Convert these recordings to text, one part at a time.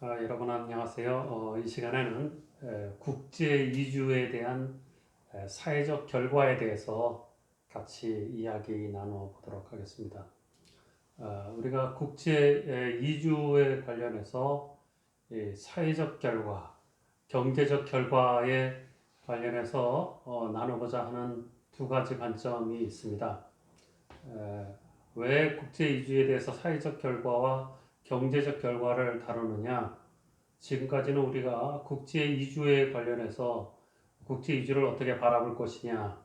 여러분 안녕하세요. 이 시간에는 국제 이주에 대한 사회적 결과에 대해서 같이 이야기 나눠 보도록 하겠습니다. 우리가 국제 이주에 관련해서 사회적 결과, 경제적 결과에 관련해서 나누고자 하는 두 가지 관점이 있습니다. 왜 국제 이주에 대해서 사회적 결과와 경제적 결과를 다루느냐? 지금까지는 우리가 국제 이주에 관련해서 국제 이주를 어떻게 바라볼 것이냐,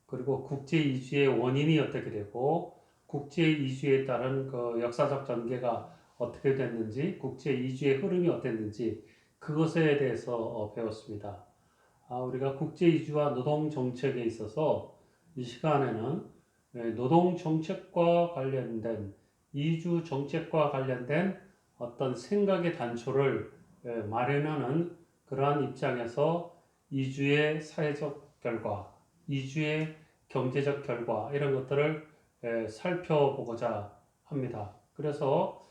그리고 국제 이주의 원인이 어떻게 되고, 국제 이주에 따른 그 역사적 전개가 어떻게 됐는지, 국제 이주의 흐름이 어땠는지, 그것에 대해서 배웠습니다. 우리가 국제 이주와 노동 정책에 있어서 이 시간에는 노동 정책과 관련된 이주 정책과 관련된 어떤 생각의 단초를 마련하는 그러한 입장에서 이주의 사회적 결과, 이주의 경제적 결과 이런 것들을 살펴보고자 합니다. 그래서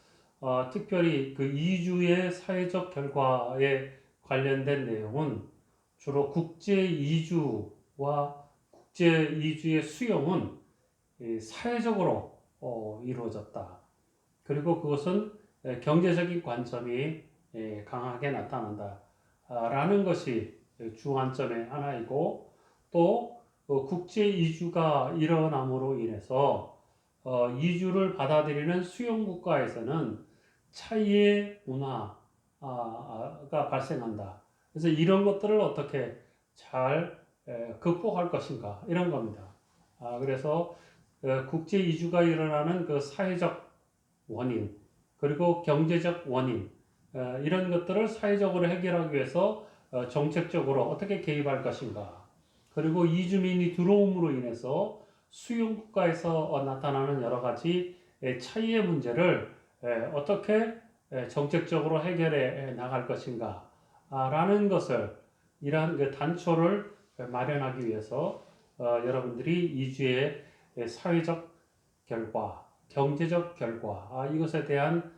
특별히 그 이주의 사회적 결과에 관련된 내용은 주로 국제 이주와 국제 이주의 수용은 사회적으로 이루어졌다. 그리고 그것은 경제적인 관점이 강하게 나타난다. 라는 것이 주관점의 하나이고, 또 국제 이주가 일어남으로 인해서 이주를 받아들이는 수용 국가에서는 차이의 문화가 발생한다. 그래서 이런 것들을 어떻게 잘 극복할 것인가 이런 겁니다. 그래서 국제 이주가 일어나는 그 사회적 원인, 그리고 경제적 원인, 이런 것들을 사회적으로 해결하기 위해서 정책적으로 어떻게 개입할 것인가. 그리고 이주민이 들어옴으로 인해서 수용 국가에서 나타나는 여러 가지 차이의 문제를 어떻게 정책적으로 해결해 나갈 것인가. 라는 것을, 이러한 그 단초를 마련하기 위해서 여러분들이 이주의 사회적 결과, 경제적 결과, 이것에 대한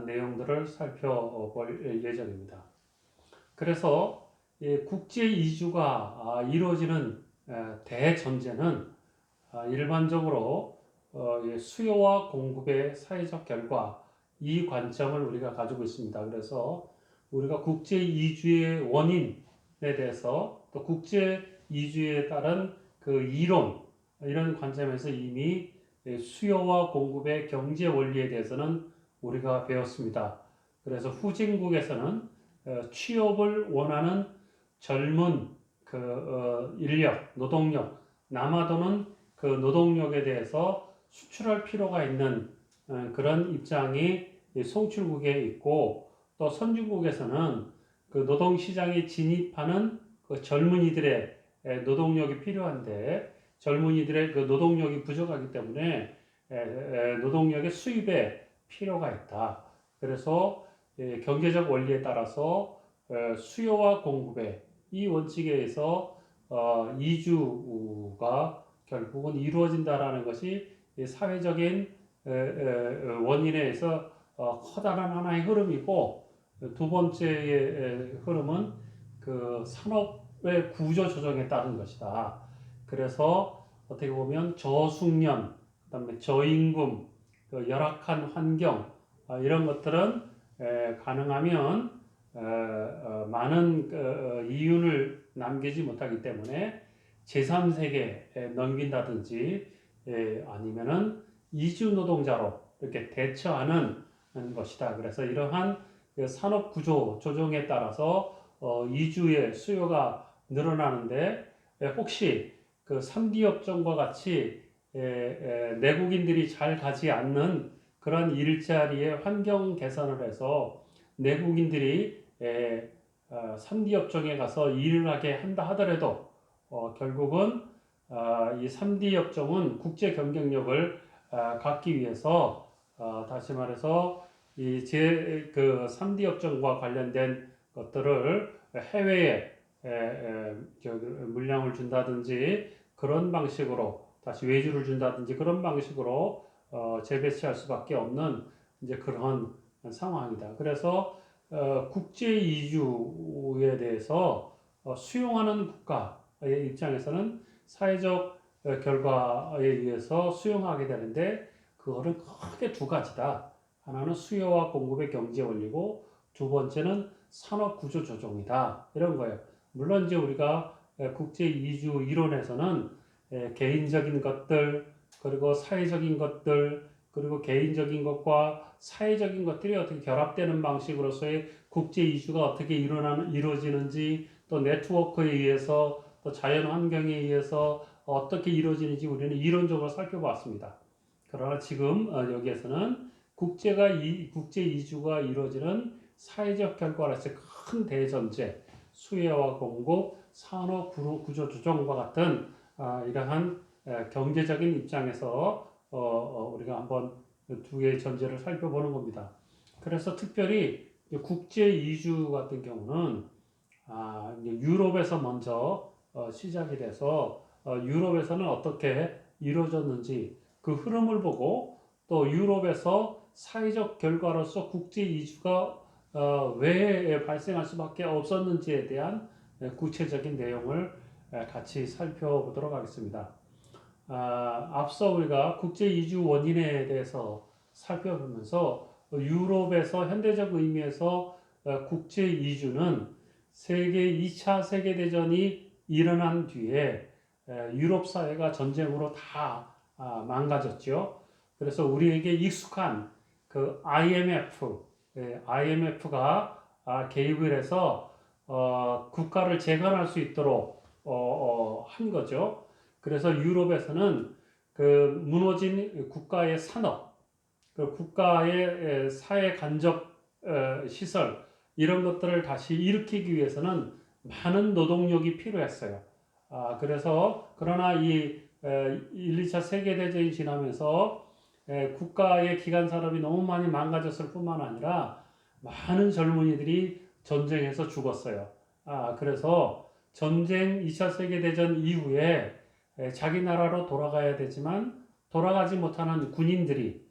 내용들을 살펴볼 예정입니다. 그래서 국제 이주가 이루어지는 대전제는 일반적으로 수요와 공급의 사회적 결과, 이 관점을 우리가 가지고 있습니다. 그래서 우리가 국제 이주의 원인에 대해서, 또 국제 이주에 따른 그 이론, 이런 관점에서 이미 수요와 공급의 경제 원리에 대해서는 우리가 배웠습니다. 그래서 후진국에서는 취업을 원하는 젊은 그 인력, 노동력, 남아도는 그 노동력에 대해서 수출할 필요가 있는 그런 입장이 송출국에 있고, 또 선진국에서는 그 노동시장에 진입하는 그 젊은이들의 노동력이 필요한데, 젊은이들의 그 노동력이 부족하기 때문에 노동력의 수입에 필요가 있다. 그래서 경제적 원리에 따라서 수요와 공급의 이 원칙에 의해서 이주가 결국은 이루어진다라는 것이 사회적인 원인에 의해서 커다란 하나의 흐름이고, 두 번째의 흐름은 그 산업의 구조 조정에 따른 것이다. 그래서 어떻게 보면 저숙련, 그다음에 저임금, 그 열악한 환경, 이런 것들은 가능하면 많은 이윤을 남기지 못하기 때문에 제3세계에 넘긴다든지 아니면은 이주 노동자로 이렇게 대처하는 것이다. 그래서 이러한 산업 구조 조정에 따라서 이주의 수요가 늘어나는데, 혹시 그 3D 업종과 같이 내국인들이 잘 가지 않는 그런 일자리의 환경 개선을 해서 내국인들이 3D 업종에 가서 일을 하게 한다 하더라도 결국은 이 3D 업종은 국제 경쟁력을 갖기 위해서 다시 말해서 그 3D 업종과 관련된 것들을 해외에 물량을 준다든지 그런 방식으로, 다시 외주를 준다든지 그런 방식으로 재배치할 수밖에 없는 이제 그런 상황이다. 그래서 국제 이주에 대해서 수용하는 국가의 입장에서는 사회적 결과에 의해서 수용하게 되는데 그거는 크게 두 가지다. 하나는 수요와 공급의 경제 원리고 두 번째는 산업 구조 조정이다. 이런 거예요. 물론 이제 우리가 국제 이주 이론에서는 개인적인 것들 그리고 사회적인 것들 그리고 개인적인 것과 사회적인 것들이 어떻게 결합되는 방식으로서의 국제 이주가 어떻게 이루어지는지 또 네트워크에 의해서 또 자연 환경에 의해서 어떻게 이루어지는지 우리는 이론적으로 살펴봤습니다. 그러나 지금 여기에서는 국제 이주가 이루어지는 사회적 결과로서 큰 대전제, 수요와 공급, 산업 구조 조정과 같은 이러한 경제적인 입장에서 우리가 한번 두 개의 전제를 살펴보는 겁니다. 그래서 특별히 국제 이주 같은 경우는 유럽에서 먼저 시작이 돼서 유럽에서는 어떻게 이루어졌는지 그 흐름을 보고 또 유럽에서 사회적 결과로서 국제 이주가 왜 발생할 수밖에 없었는지에 대한 구체적인 내용을 같이 살펴보도록 하겠습니다. 앞서 우리가 국제 이주 원인에 대해서 살펴보면서 유럽에서 현대적 의미에서 국제 이주는 세계 2차 세계대전이 일어난 뒤에 유럽 사회가 전쟁으로 다 망가졌죠. 그래서 우리에게 익숙한 그 IMF가 개입을 해서 국가를 재건할 수 있도록 한 거죠. 그래서 유럽에서는 그 무너진 국가의 산업, 그 국가의 사회 간접 시설 이런 것들을 다시 일으키기 위해서는 많은 노동력이 필요했어요. 그러나 이 1, 2차 세계대전이 지나면서 국가의 기간 산업이 너무 많이 망가졌을 뿐만 아니라 많은 젊은이들이 전쟁에서 죽었어요. 그래서 전쟁 2차 세계대전 이후에 자기 나라로 돌아가야 되지만 돌아가지 못하는 군인들이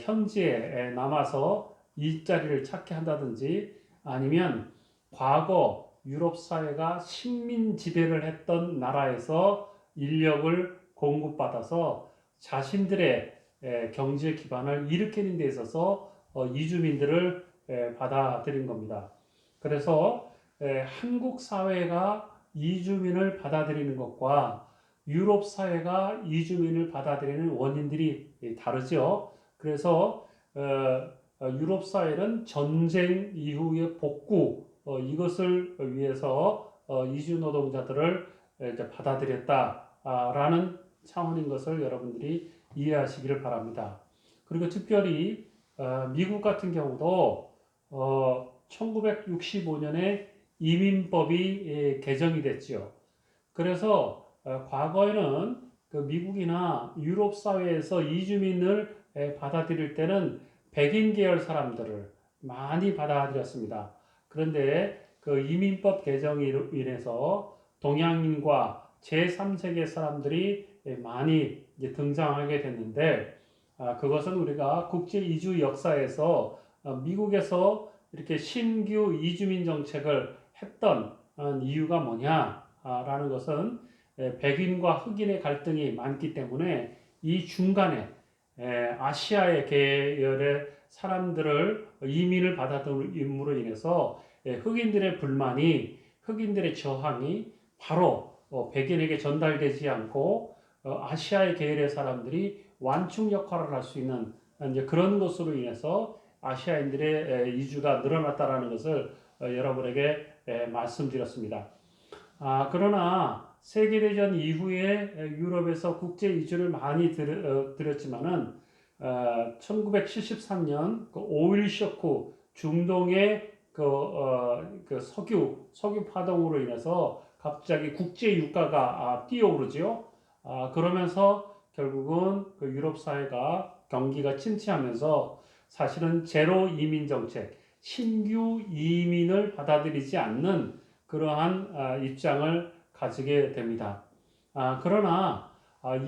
현지에 남아서 일자리를 찾게 한다든지 아니면 과거 유럽 사회가 식민지배를 했던 나라에서 인력을 공급받아서 자신들의 경제 기반을 일으키는 데 있어서 이주민들을 받아들인 겁니다. 그래서 한국 사회가 이주민을 받아들이는 것과 유럽 사회가 이주민을 받아들이는 원인들이 다르죠. 그래서 유럽 사회는 전쟁 이후의 복구 이것을 위해서 이주 노동자들을 이제 받아들였다라는 차원인 것을 여러분들이 이해하시기를 바랍니다. 그리고 특별히 미국 같은 경우도 1965년에 이민법이 개정이 됐죠. 그래서 과거에는 그 미국이나 유럽 사회에서 이주민을 받아들일 때는 백인 계열 사람들을 많이 받아들였습니다. 그런데 그 이민법 개정으로 인해서 동양인과 제3세계 사람들이 많이 이제 등장하게 됐는데 그것은 우리가 국제 이주 역사에서 미국에서 이렇게 신규 이주민 정책을 했던 이유가 뭐냐라는 것은 백인과 흑인의 갈등이 많기 때문에 이 중간에 아시아의 계열의 사람들을 이민을 받아들임으로 인해서 흑인들의 불만이 흑인들의 저항이 바로 백인에게 전달되지 않고 아시아의 계열의 사람들이 완충 역할을 할 수 있는 이제 그런 것으로 인해서 아시아인들의 이주가 늘어났다라는 것을 여러분에게 말씀드렸습니다. 그러나 세계대전 이후에 유럽에서 국제 이주를 많이 들였지만은 1973년 그 오일 쇼크 중동의 그 석유 파동으로 인해서 갑자기 국제 유가가 뛰어오르죠. 그러면서 결국은 그 유럽 사회가 경기가 침체하면서 사실은 제로 이민 정책, 신규 이민을 받아들이지 않는 그러한 입장을 가지게 됩니다. 그러나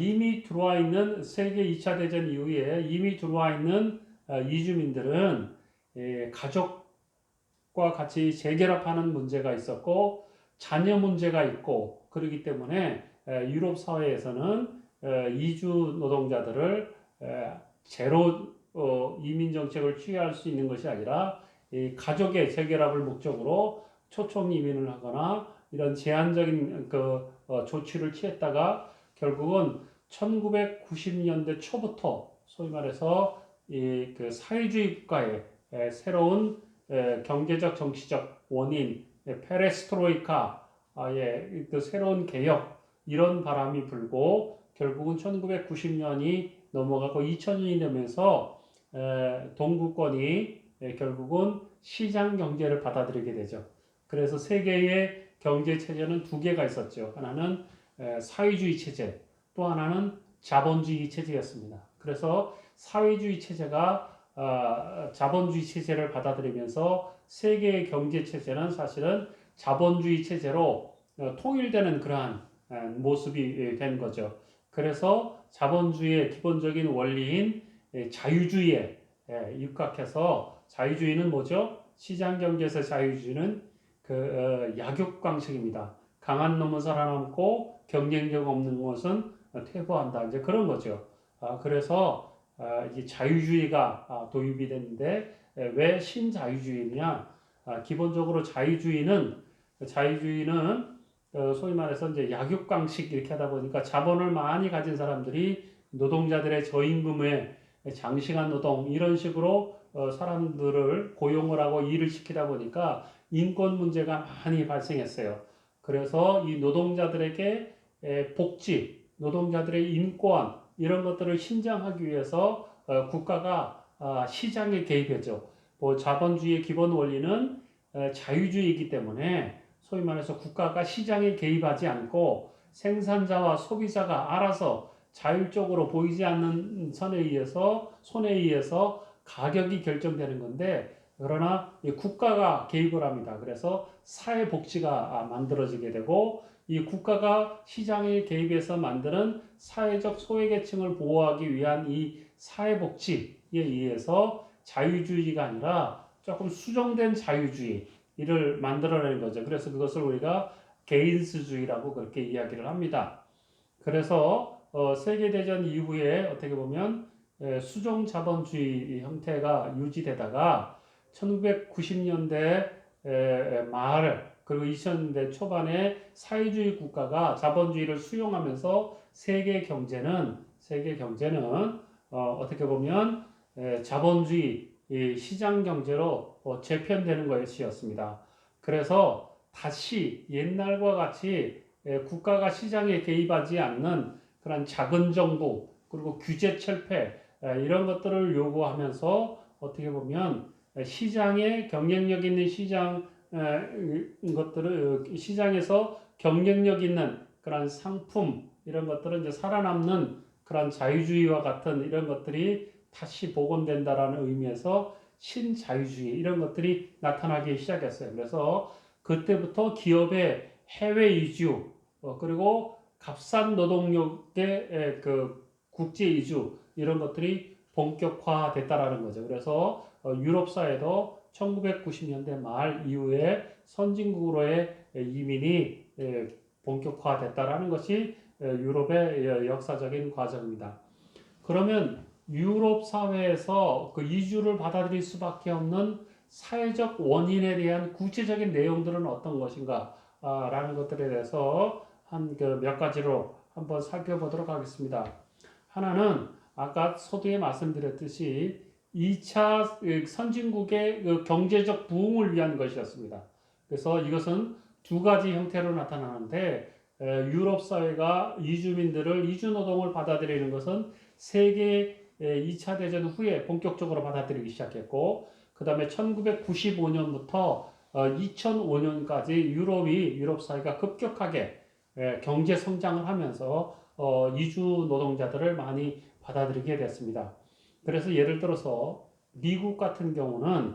이미 들어와 있는 세계 2차 대전 이후에 이미 들어와 있는 이주민들은 가족 가족과 같이 재결합하는 문제가 있었고 자녀 문제가 있고 그러기 때문에 유럽 사회에서는 이주 노동자들을 제로 이민 정책을 취할 수 있는 것이 아니라 이 가족의 재결합을 목적으로 초청 이민을 하거나 이런 제한적인 조치를 취했다가 결국은 1990년대 초부터 소위 말해서 이 사회주의 국가의 새로운 경제적 정치적 원인 페레스트로이카의 그 새로운 개혁 이런 바람이 불고 결국은 1990년이 넘어가고 2000년이 되면서 동구권이 결국은 시장 경제를 받아들이게 되죠. 그래서 세계의 경제 체제는 두 개가 있었죠. 하나는 사회주의 체제, 또 하나는 자본주의 체제였습니다. 그래서 사회주의 체제가 자본주의 체제를 받아들이면서 세계의 경제 체제는 사실은 자본주의 체제로 통일되는 그러한 모습이 된 거죠. 그래서 자본주의의 기본적인 원리인 자유주의에 입각해서 자유주의는 뭐죠? 시장 경제에서 자유주의는 약육강식입니다. 강한 놈은 살아남고 경쟁력 없는 것은 퇴보한다. 이제 그런 거죠. 그래서 이 자유주의가 도입이 됐는데 왜 신자유주의냐? 기본적으로 자유주의는 소위 말해서 이제 약육강식 이렇게 하다 보니까 자본을 많이 가진 사람들이 노동자들의 저임금에 장시간 노동 이런 식으로 사람들을 고용을 하고 일을 시키다 보니까 인권 문제가 많이 발생했어요. 그래서 이 노동자들에게 복지, 노동자들의 인권 이런 것들을 신장하기 위해서 국가가 시장에 개입했죠. 자본주의의 기본 원리는 자유주의이기 때문에 소위 말해서 국가가 시장에 개입하지 않고 생산자와 소비자가 알아서 자율적으로 보이지 않는 손에 의해서 가격이 결정되는 건데 그러나 국가가 개입을 합니다. 그래서 사회복지가 만들어지게 되고 이 국가가 시장에 개입해서 만드는 사회적 소외계층을 보호하기 위한 이 사회복지에 의해서 자유주의가 아니라 조금 수정된 자유주의를 만들어내는 거죠. 그래서 그것을 우리가 개인스주의라고 그렇게 이야기를 합니다. 그래서 세계대전 이후에 어떻게 보면 수종 자본주의 형태가 유지되다가 1990년대 말 그리고 2000년대 초반에 사회주의 국가가 자본주의를 수용하면서 세계 경제는 어떻게 보면 자본주의 시장 경제로 재편되는 것이었습니다. 그래서 다시 옛날과 같이 국가가 시장에 개입하지 않는 그런 작은 정부 그리고 규제 철폐 이런 것들을 요구하면서 어떻게 보면 시장에 경쟁력 있는 시장에서 경쟁력 있는 그런 상품 이런 것들은 이제 살아남는 그런 자유주의와 같은 이런 것들이 다시 복원된다라는 의미에서 신자유주의 이런 것들이 나타나기 시작했어요. 그래서 그때부터 기업의 해외 이주 그리고 값싼 노동력의 국제 이주 이런 것들이 본격화됐다라는 거죠. 그래서 유럽 사회도 1990년대 말 이후에 선진국으로의 이민이 본격화됐다라는 것이 유럽의 역사적인 과정입니다. 그러면 유럽 사회에서 그 이주를 받아들일 수밖에 없는 사회적 원인에 대한 구체적인 내용들은 어떤 것인가 라는 것들에 대해서 한 몇 가지로 한번 살펴보도록 하겠습니다. 하나는 아까 서두에 말씀드렸듯이 2차 선진국의 경제적 부흥을 위한 것이었습니다. 그래서 이것은 두 가지 형태로 나타나는데 유럽 사회가 이주민들을 이주노동을 받아들이는 것은 세계 2차 대전 후에 본격적으로 받아들이기 시작했고 그 다음에 1995년부터 2005년까지 유럽 사회가 급격하게 경제 성장을 하면서 이주 노동자들을 많이 받아들이게 됐습니다. 그래서 예를 들어서 미국 같은 경우는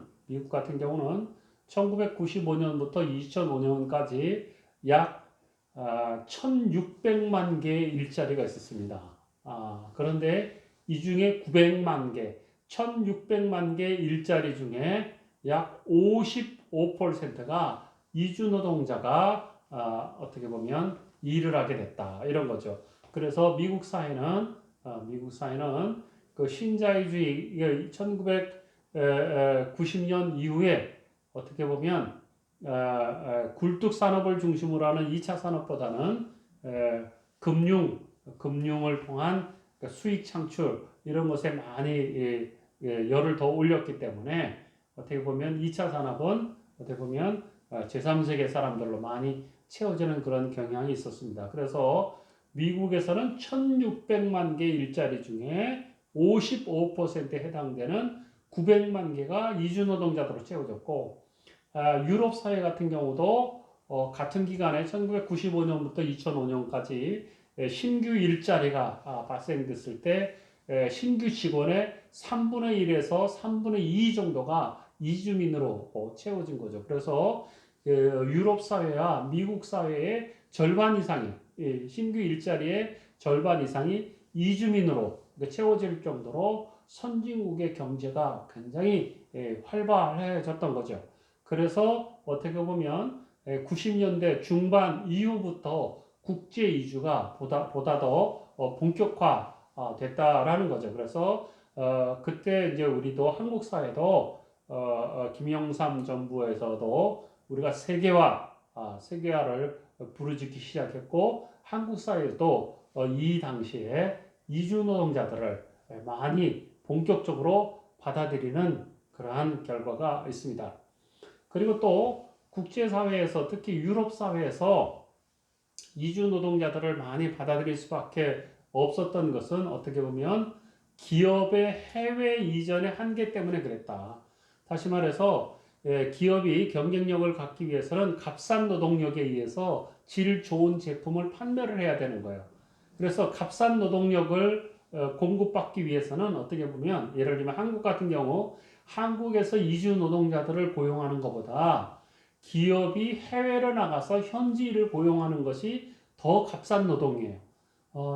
1995년부터 2005년까지 약 1600만 개의 일자리가 있었습니다. 그런데 이 중에 900만 개, 1600만 개 일자리 중에 약 55%가 이주 노동자가 어떻게 보면 일을 하게 됐다 이런 거죠. 그래서 미국 사회는 그 신자유주의 1990년 이후에 어떻게 보면 굴뚝 산업을 중심으로 하는 2차 산업보다는 금융을 통한 수익 창출 이런 것에 많이 열을 더 올렸기 때문에 어떻게 보면 2차 산업은 어떻게 보면 제3세계 사람들로 많이 채워지는 그런 경향이 있었습니다. 그래서 미국에서는 1600만 개 일자리 중에 55%에 해당되는 900만 개가 이주 노동자들로 채워졌고 유럽 사회 같은 경우도 같은 기간에 1995년부터 2005년까지 신규 일자리가 발생됐을 때 신규 직원의 3분의 1에서 3분의 2 정도가 이주민으로 채워진 거죠. 그래서 유럽 사회와 미국 사회의 절반 이상이 신규 일자리의 절반 이상이 이주민으로 채워질 정도로 선진국의 경제가 굉장히 활발해졌던 거죠. 그래서 어떻게 보면 90년대 중반 이후부터 국제 이주가 보다 더 본격화 됐다라는 거죠. 그래서 그때 이제 우리도 한국 사회도 김영삼 정부에서도 우리가 세계화를 부르짖기 시작했고 한국 사회도 이 당시에 이주 노동자들을 많이 본격적으로 받아들이는 그러한 결과가 있습니다. 그리고 또 국제사회에서 특히 유럽 사회에서 이주 노동자들을 많이 받아들일 수밖에 없었던 것은 어떻게 보면 기업의 해외 이전의 한계 때문에 그랬다. 다시 말해서 기업이 경쟁력을 갖기 위해서는 값싼 노동력에 의해서 질 좋은 제품을 판매를 해야 되는 거예요. 그래서 값싼 노동력을 공급받기 위해서는 어떻게 보면 예를 들면 한국 같은 경우 한국에서 이주 노동자들을 고용하는 것보다 기업이 해외로 나가서 현지인을 고용하는 것이 더 값싼 노동이에요.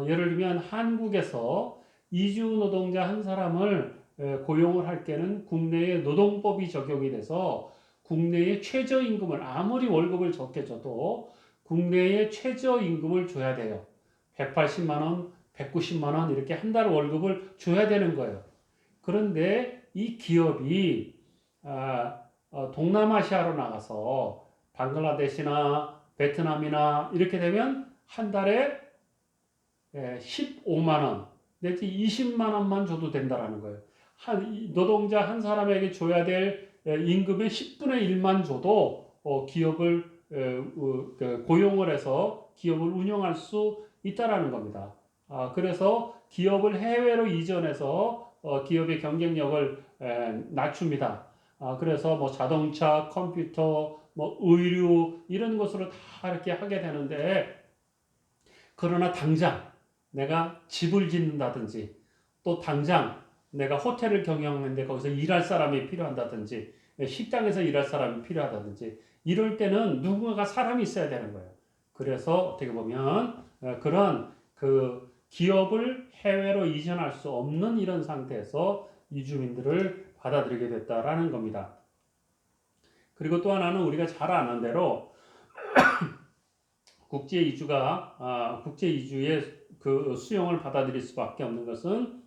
예를 들면 한국에서 이주 노동자 한 사람을 고용을 할 때는 국내의 노동법이 적용이 돼서 국내의 최저임금을 아무리 월급을 적게 줘도 국내의 최저임금을 줘야 돼요. 180만 원, 190만 원 이렇게 한 달 월급을 줘야 되는 거예요. 그런데 이 기업이 동남아시아로 나가서 방글라데시나 베트남이나 이렇게 되면 한 달에 15만 원 내지 20만 원만 줘도 된다라는 거예요. 노동자 한 사람에게 줘야 될 임금의 10분의 1만 줘도 기업을 고용을 해서 기업을 운영할 수 있다라는 겁니다. 그래서 기업을 해외로 이전해서 기업의 경쟁력을 낮춥니다. 그래서 뭐 자동차, 컴퓨터, 뭐 의류 이런 것으로 다 이렇게 하게 되는데 그러나 당장 내가 집을 짓는다든지 또 당장 내가 호텔을 경영하는데 거기서 일할 사람이 필요한다든지 식당에서 일할 사람이 필요하다든지 이럴 때는 누군가가 사람이 있어야 되는 거예요. 그래서 어떻게 보면 그런 그 기업을 해외로 이전할 수 없는 이런 상태에서 이주민들을 받아들이게 됐다라는 겁니다. 그리고 또 하나는 우리가 잘 아는 대로 국제 이주의 그 수용을 받아들일 수밖에 없는 것은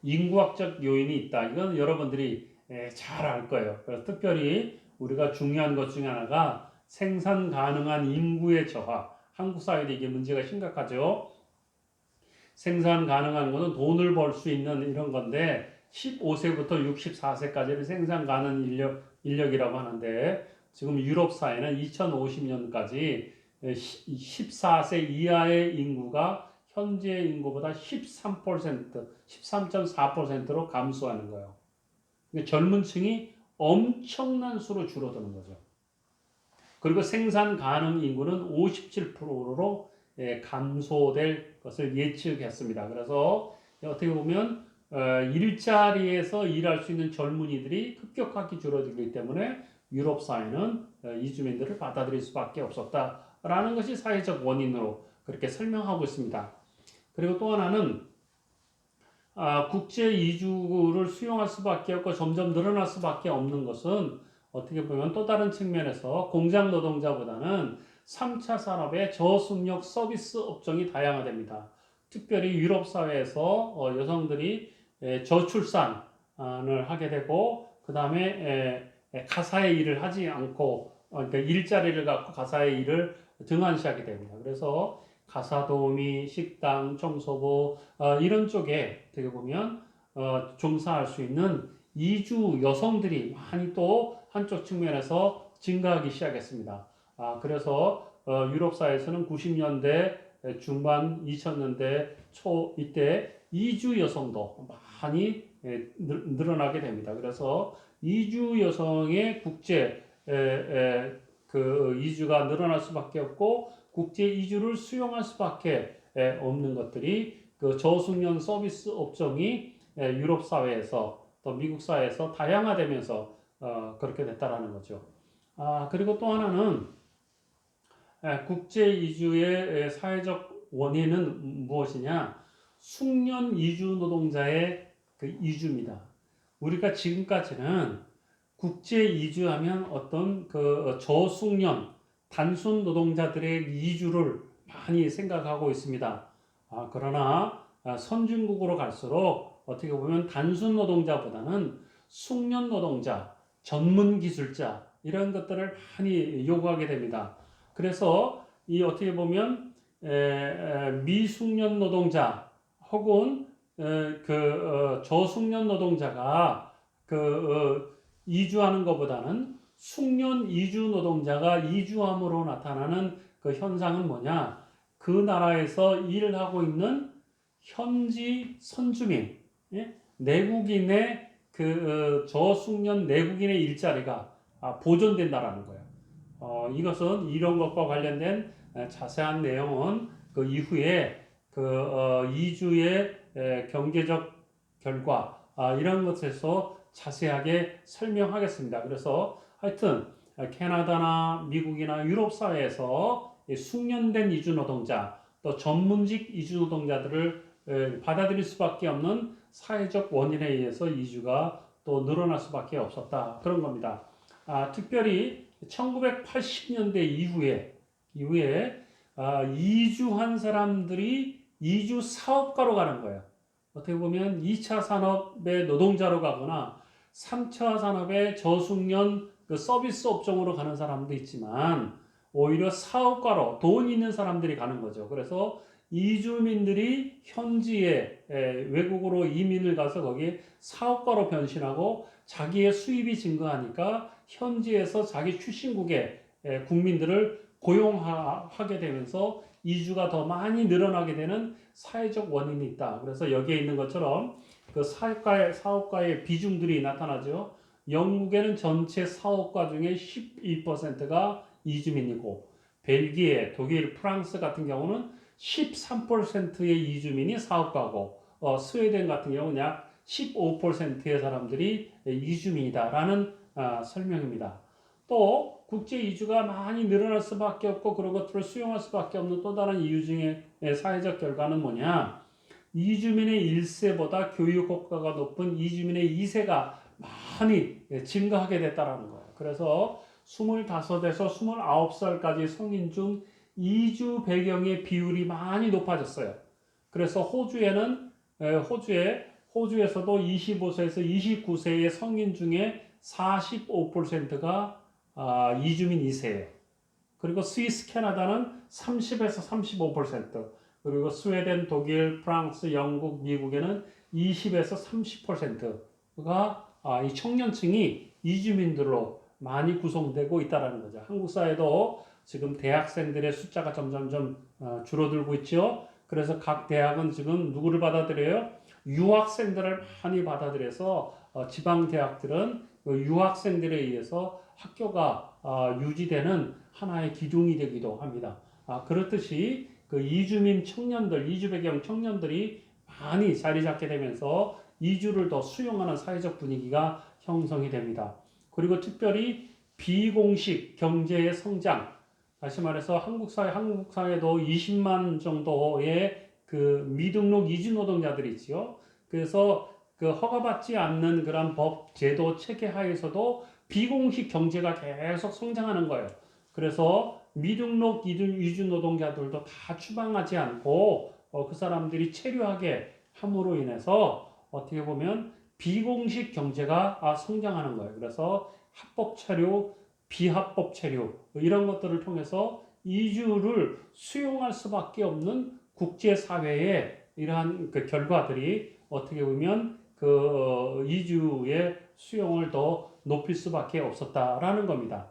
인구학적 요인이 있다. 이건 여러분들이 잘 알 거예요. 그래서 특별히 우리가 중요한 것 중에 하나가 생산 가능한 인구의 저하. 한국 사회도 이게 문제가 심각하죠. 생산 가능한 것은 돈을 벌 수 있는 이런 건데 15세부터 64세까지를 생산 가능 인력이라고 하는데 지금 유럽 사회는 2050년까지 14세 이하의 인구가 현재 인구보다 13.4%로 감소하는 거예요. 그러니까 젊은 층이 엄청난 수로 줄어드는 거죠. 그리고 생산 가능 인구는 57%로 감소될 것을 예측했습니다. 그래서 어떻게 보면 일자리에서 일할 수 있는 젊은이들이 급격하게 줄어들기 때문에 유럽 사회는 이주민들을 받아들일 수밖에 없었다라는 것이 사회적 원인으로 그렇게 설명하고 있습니다. 그리고 또 하나는 국제 이주를 수용할 수밖에 없고 점점 늘어날 수밖에 없는 것은 어떻게 보면 또 다른 측면에서 공장 노동자보다는 3차 산업의 저숙력 서비스 업종이 다양화됩니다. 특별히 유럽 사회에서 여성들이 저출산을 하게 되고 그 다음에 가사의 일을 하지 않고 그러니까 일자리를 갖고 가사의 일을 등한시하게 됩니다. 그래서 가사 도우미, 식당, 청소부 이런 쪽에 어떻게 보면 종사할 수 있는 이주 여성들이 많이 또 한쪽 측면에서 증가하기 시작했습니다. 그래서 유럽 사회에서는 90년대 중반, 2000년대 초 이때 이주 여성도 많이 늘어나게 됩니다. 그래서 이주 여성의 국제 그 이주가 늘어날 수밖에 없고 국제 이주를 수용할 수밖에 없는 것들이 그 저숙련 서비스 업종이 유럽 사회에서 또 미국 사회에서 다양화되면서 그렇게 됐다라는 거죠. 그리고 또 하나는 국제 이주의 사회적 원인은 무엇이냐? 숙련 이주 노동자의 그 이주입니다. 우리가 지금까지는 국제 이주하면 어떤 그 저숙련 단순 노동자들의 이주를 많이 생각하고 있습니다. 그러나 선진국으로 갈수록 어떻게 보면 단순 노동자보다는 숙련 노동자, 전문 기술자 이런 것들을 많이 요구하게 됩니다. 그래서 이 어떻게 보면 미숙련 노동자 혹은 저숙련 노동자가 이주하는 것보다는 숙련 이주 노동자가 이주함으로 나타나는 그 현상은 뭐냐? 그 나라에서 일을 하고 있는 현지 선주민, 내국인의 저숙련 내국인의 일자리가 보존된다라는 거예요. 이것은 이런 것과 관련된 자세한 내용은 그 이후에 이주의 경제적 결과 이런 것에서 자세하게 설명하겠습니다. 그래서 하여튼 캐나다나 미국이나 유럽 사회에서 숙련된 이주 노동자 또 전문직 이주 노동자들을 받아들일 수밖에 없는 사회적 원인에 의해서 이주가 또 늘어날 수밖에 없었다. 그런 겁니다. 특별히 1980년대 이후에 이주한 사람들이 이주 사업가로 가는 거예요. 어떻게 보면 2차 산업의 노동자로 가거나 3차 산업의 저숙련 그 서비스 업종으로 가는 사람도 있지만 오히려 사업가로 돈 있는 사람들이 가는 거죠. 그래서 이주민들이 현지에 외국으로 이민을 가서 거기에 사업가로 변신하고 자기의 수입이 증가하니까 현지에서 자기 출신국의 국민들을 고용하게 되면서 이주가 더 많이 늘어나게 되는 사회적 원인이 있다. 그래서 여기에 있는 것처럼 그 사업가의 비중들이 나타나죠. 영국에는 전체 사업가 중에 12%가 이주민이고 벨기에, 독일, 프랑스 같은 경우는 13%의 이주민이 사업가고 스웨덴 같은 경우는 약 15%의 사람들이 이주민이다라는 설명입니다. 또 국제 이주가 많이 늘어날 수밖에 없고 그런 것들을 수용할 수밖에 없는 또 다른 이유 중에 사회적 결과는 뭐냐? 이주민의 1세보다 교육 효과가 높은 이주민의 2세가 많이 증가하게 됐다라는 거예요. 그래서 25에서 29살까지 성인 중 이주 배경의 비율이 많이 높아졌어요. 그래서 호주에서도 25세에서 29세의 성인 중에 45%가 이주민 2세예요. 그리고 스위스, 캐나다는 30에서 35%, 그리고 스웨덴, 독일, 프랑스, 영국, 미국에는 20에서 30%가 이 청년층이 이주민들로 많이 구성되고 있다는 거죠. 한국 사회도 지금 대학생들의 숫자가 점점점 줄어들고 있죠. 그래서 각 대학은 지금 누구를 받아들여요? 유학생들을 많이 받아들여서 지방 대학들은 유학생들에 의해서 학교가 유지되는 하나의 기둥이 되기도 합니다. 그렇듯이 그 이주민 청년들, 이주 배경 청년들이 많이 자리 잡게 되면서 이주를 더 수용하는 사회적 분위기가 형성이 됩니다. 그리고 특별히 비공식 경제의 성장, 다시 말해서 한국 사회도 20만 정도의 그 미등록 이주 노동자들이 있지요. 그래서 그 허가받지 않는 그런 법, 제도, 체계 하에서도 비공식 경제가 계속 성장하는 거예요. 그래서 미등록 이주 노동자들도 다 추방하지 않고 그 사람들이 체류하게 함으로 인해서 어떻게 보면 비공식 경제가 성장하는 거예요. 그래서 합법 체류, 비합법 체류 이런 것들을 통해서 이주를 수용할 수밖에 없는 국제사회의 이러한 그 결과들이 어떻게 보면 그 이주의 수용을 더 높일 수밖에 없었다라는 겁니다.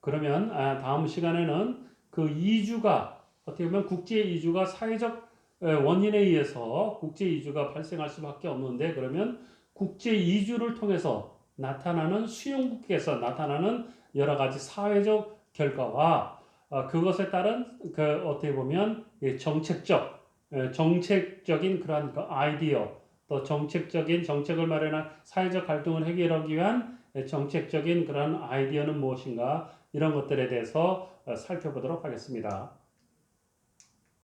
그러면 다음 시간에는 그 이주가 어떻게 보면 국제 이주가 사회적 원인에 의해서 국제 이주가 발생할 수밖에 없는데 그러면 국제 이주를 통해서 나타나는 수용국에서 나타나는 여러 가지 사회적 결과와 그것에 따른 그 어떻게 보면 정책적인 그러한 그 아이디어 또 정책을 마련한 사회적 갈등을 해결하기 위한 정책적인 그런 아이디어는 무엇인가 이런 것들에 대해서 살펴보도록 하겠습니다.